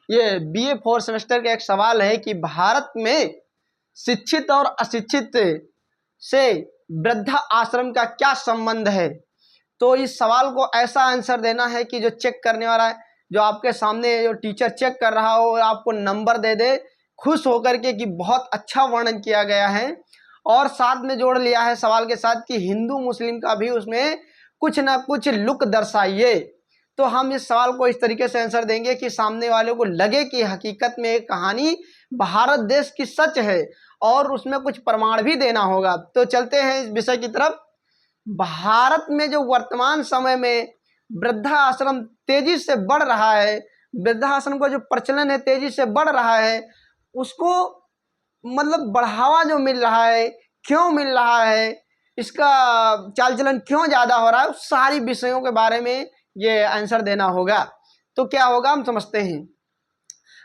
ये BA 4 semester का एक सवाल है कि भारत में शिक्षित और अशिक्षित से वृद्धा आश्रम का क्या संबंध है। तो इस सवाल को ऐसा आंसर देना है कि जो चेक करने वाला है, जो आपके सामने जो टीचर चेक कर रहा हो और आपको नंबर दे दे खुश होकर के कि बहुत अच्छा वर्णन किया गया है, और साथ में जोड़ लिया है सवाल के साथ कि हिंदू मुस्लिम का भी उसमें कुछ ना कुछ लुक दर्शाइए। तो हम इस सवाल को इस तरीके से आंसर देंगे कि सामने वाले को लगे कि हकीकत में एक कहानी भारत देश की सच है और उसमें कुछ प्रमाण भी देना होगा। तो चलते हैं इस विषय की तरफ। भारत में जो वर्तमान समय में वृद्धाश्रम तेजी से बढ़ रहा है, वृद्धाश्रम का जो प्रचलन है तेजी से बढ़ रहा है, उसको मतलब बढ़ावा जो मिल रहा है, क्यों मिल रहा है, इसका चाल चलन क्यों ज़्यादा हो रहा है, उस सारी विषयों के बारे में ये आंसर देना होगा। तो क्या होगा हम समझते हैं।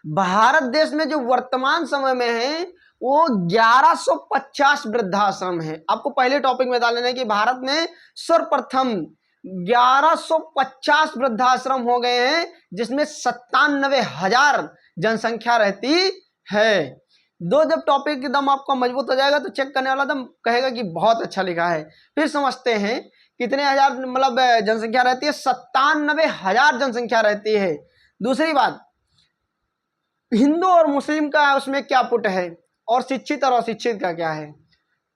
भारत देश में जो वर्तमान समय में है वो 1150 वृद्धाश्रम है। आपको पहले टॉपिक में बता लेना है कि भारत में सर्वप्रथम 1150 वृद्धाश्रम हो गए हैं, जिसमें 97,000 जनसंख्या रहती है। जब टॉपिक एकदम आपका मजबूत हो जाएगा तो चेक करने वाला एकदम कहेगा कि बहुत अच्छा लिखा है। फिर समझते हैं कितने हजार मतलब जनसंख्या रहती है, 97,000 जनसंख्या रहती है। दूसरी बात, हिंदू और मुस्लिम का उसमें क्या पुट है और शिक्षित और अशिक्षित का क्या है।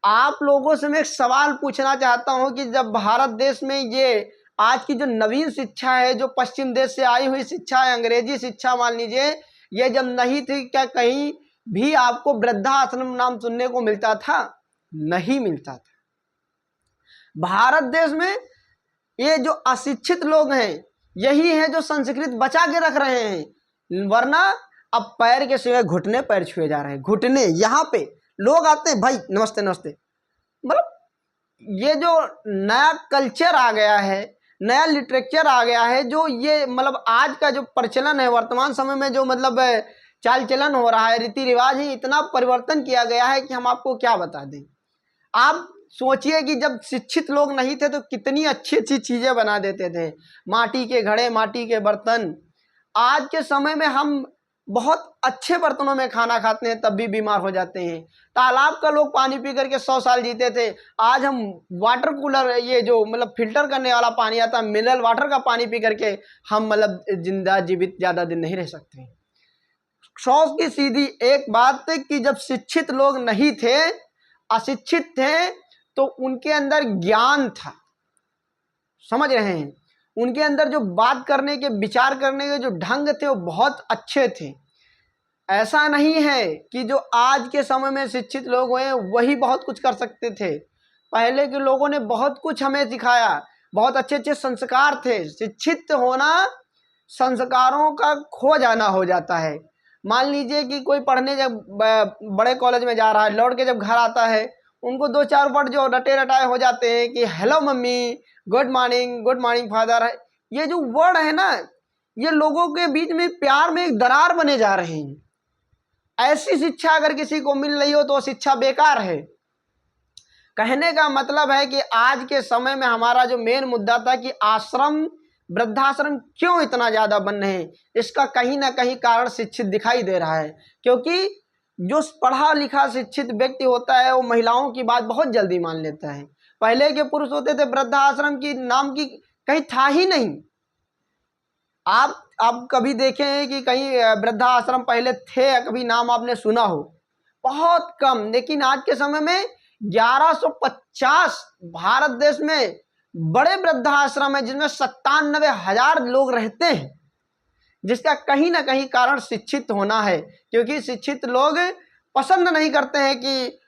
आप लोगों से मैं एक सवाल पूछना चाहता हूं कि जब भारत देश में ये आज की जो नवीन शिक्षा है, जो पश्चिम देश से आई हुई शिक्षा है, अंग्रेजी शिक्षा मान लीजिए, ये जब नहीं थी, क्या कहीं भी आपको वृद्धाश्रम नाम सुनने को मिलता था? नहीं मिलता था। भारत देश में ये जो अशिक्षित लोग हैं यही है जो संस्कृत बचा के रख रहे हैं, वरना अब पैर के सिवाय घुटने पैर छुए जा रहे हैं। घुटने यहाँ पे लोग आते हैं, भाई नमस्ते नमस्ते, मतलब ये जो नया कल्चर आ गया है, नया लिटरेचर आ गया है, जो ये मतलब आज का जो प्रचलन है वर्तमान समय में, जो मतलब चाल चलन हो रहा है, रीति रिवाज ही इतना परिवर्तन किया गया है कि हम आपको क्या बता दें। आप सोचिए कि जब शिक्षित लोग नहीं थे तो कितनी अच्छी अच्छी चीजें बना देते थे, माटी के घड़े, माटी के बर्तन। आज के समय में हम बहुत अच्छे बर्तनों में खाना खाते हैं तब भी बीमार हो जाते हैं। तालाब का लोग पानी पी करके 100 साल जीते थे, आज हम वाटर कूलर, ये जो मतलब फिल्टर करने वाला पानी आता है, मिनरल वाटर का पानी पी करके हम मतलब जिंदा जीवित ज़्यादा दिन नहीं रह सकते। 100 की सीधी एक बात है कि जब शिक्षित लोग नहीं थे, अशिक्षित थे, तो उनके अंदर ज्ञान था, समझ रहे हैं, उनके अंदर जो बात करने के, विचार करने के जो ढंग थे वो बहुत अच्छे थे। ऐसा नहीं है कि जो आज के समय में शिक्षित लोग हुए वही बहुत कुछ कर सकते थे। पहले के लोगों ने बहुत कुछ हमें सिखाया, बहुत अच्छे अच्छे संस्कार थे। शिक्षित होना संस्कारों का खो जाना हो जाता है। मान लीजिए कि कोई पढ़ने जब बड़े कॉलेज में जा रहा है, लौट के जब घर आता है, उनको 2-4 वर्ड जो रटे रटाए हो जाते हैं कि hello mummy, good morning father, ये जो वर्ड है ना, ये लोगों के बीच में प्यार में एक दरार बने जा रहे हैं। ऐसी शिक्षा अगर किसी को मिल रही हो तो शिक्षा बेकार है। कहने का मतलब है कि आज के समय में हमारा जो मेन मुद्दा था कि आश्रम, वृद्धाश्रम क्यों इतना ज्यादा बन रहे हैं, इसका कहीं ना कहीं कारण शिक्षित दिखाई दे रहा है। क्योंकि जो पढ़ा लिखा शिक्षित व्यक्ति होता है वो महिलाओं की बात बहुत जल्दी मान लेता है। पहले के पुरुष होते थे, वृद्धाश्रम की नाम की कहीं था ही नहीं। आप कभी देखे हैं कि कहीं वृद्धाश्रम पहले थे, कभी नाम आपने सुना हो? बहुत कम। लेकिन आज के समय में 1150 भारत देश में बड़े वृद्धाश्रम है जिसमें 97,000 लोग रहते हैं, जिसका कहीं ना कहीं कारण शिक्षित होना है। क्योंकि शिक्षित लोग पसंद नहीं करते हैं कि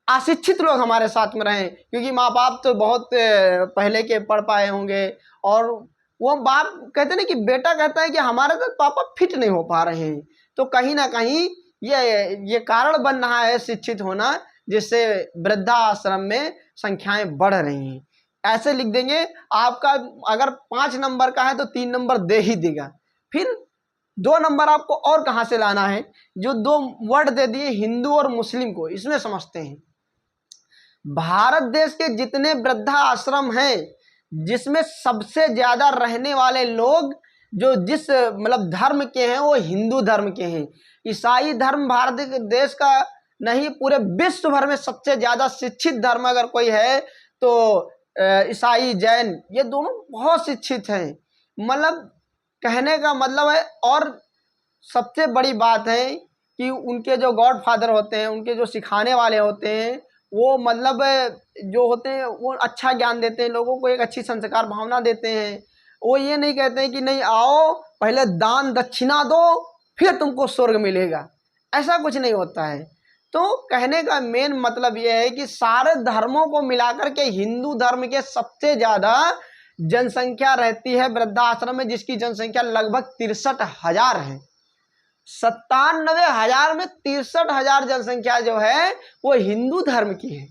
अशिक्षित लोग हमारे साथ में रहें, क्योंकि माँ बाप तो बहुत पहले के पढ़ पाए होंगे, और वो बाप कहते ना कि बेटा कहता है कि हमारे साथ पापा फिट नहीं हो पा रहे हैं। तो कहीं ना कहीं ये कारण बन रहा है शिक्षित होना, जिससे वृद्धाश्रम में संख्याएं बढ़ रही हैं। ऐसे लिख देंगे, आपका अगर 5 नंबर का है तो 3 नंबर दे ही देगा। फिर 2 नंबर आपको और कहाँ से लाना है? जो 2 वर्ड दे दिए हिंदू और मुस्लिम को, इसमें समझते हैं। भारत देश के जितने वृद्धाश्रम हैं, जिसमें सबसे ज्यादा रहने वाले लोग जो जिस मतलब धर्म के हैं वो हिंदू धर्म के हैं। ईसाई धर्म भारत देश का नहीं, पूरे विश्व भर में सबसे ज़्यादा शिक्षित धर्म अगर कोई है तो ईसाई जैन ये दोनों बहुत शिक्षित हैं। मतलब कहने का मतलब है, और सबसे बड़ी बात है कि उनके जो गॉड फादर होते हैं, उनके जो सिखाने वाले होते हैं, वो मतलब जो होते हैं वो अच्छा ज्ञान देते हैं लोगों को, एक अच्छी संस्कार भावना देते हैं। वो ये नहीं कहते हैं कि नहीं आओ पहले दान दक्षिणा दो फिर तुमको स्वर्ग मिलेगा, ऐसा कुछ नहीं होता है। तो कहने का मेन मतलब ये है कि सारे धर्मों को मिलाकर के हिंदू धर्म के सबसे ज़्यादा जनसंख्या रहती है वृद्धाश्रम में, जिसकी जनसंख्या लगभग 63,000 है। 97,000 में 63,000 जनसंख्या जो है वो हिंदू धर्म की है।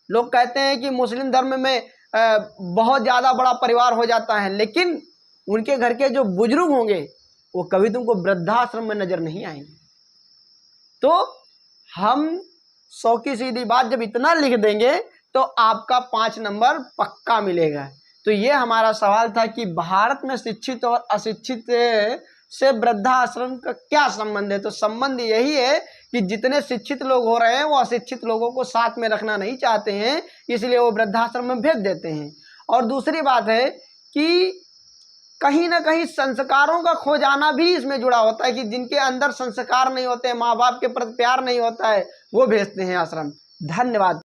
लोग कहते हैं कि मुस्लिम धर्म में बहुत ज़्यादा बड़ा परिवार हो जाता है, लेकिन उनके घर के जो बुजुर्ग होंगे वो कभी तुमको वृद्धाश्रम में नजर नहीं आएंगे। तो हम 100 की सीधी बात जब इतना लिख देंगे तो आपका 5 नंबर पक्का मिलेगा। तो ये हमारा सवाल था कि भारत में शिक्षित और अशिक्षित से वृद्धाश्रम का क्या संबंध है। तो संबंध यही है कि जितने शिक्षित लोग हो रहे हैं वो अशिक्षित लोगों को साथ में रखना नहीं चाहते हैं, इसलिए वो वृद्धाश्रम में भेज देते हैं। और दूसरी बात है कि कहीं ना कहीं संस्कारों का खो जाना भी इसमें जुड़ा होता है कि जिनके अंदर संस्कार नहीं होते हैं, माँ बाप के प्रति प्यार नहीं होता है, वो भेजते हैं आश्रम। धन्यवाद।